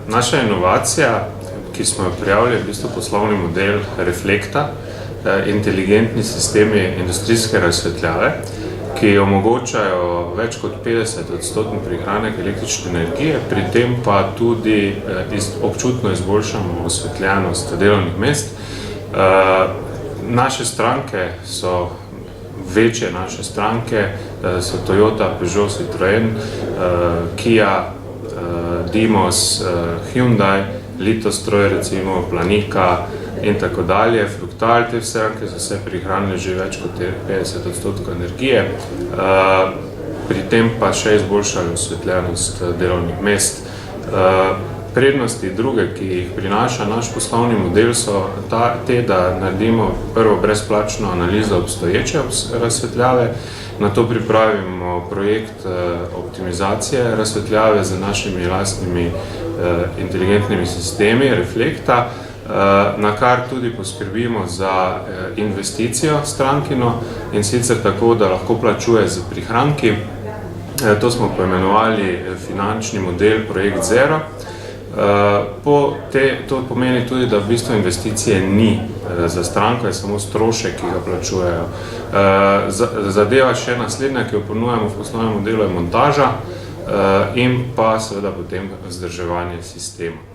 Naša inovacija, ki smo jo prijavili, je v bistvu poslovni model Reflekta, inteligentni sistemi industrijske razsvetljave, ki omogočajo več kot 50% prihranek električne energije, pri tem pa tudi občutno izboljšamo osvetljenost delovnih mest. Naše stranke so večje naše stranke, so Toyota, Peugeot, Citroën, Kia, Dimos, Hyundai, Litostroj, recimo Planika in tako dalje, Fructal, te stranke so se prihranili že več kot 50% energije, pri tem pa še izboljšali osvetljenost delovnih mest. Prednosti druge, ki jih prinaša naš poslovni model, so te, da naredimo prvo brezplačno analizo obstoječe razsvetljave, nato pripravimo projekt optimizacije razsvetljave z našimi lastnimi inteligentnimi sistemi Reflekta, na kar tudi poskrbimo za investicijo strankino, in sicer tako, da lahko plačuje z prihranki. To smo poimenovali finančni model Projekt Zero. To pomeni tudi, da v bistvu investicije ni za stranko, je samo strošek, ki ga plačujejo. Zadeva še naslednja, ki jo ponujamo v poslovnem modelu, je montaža in pa seveda potem vzdrževanje sistema.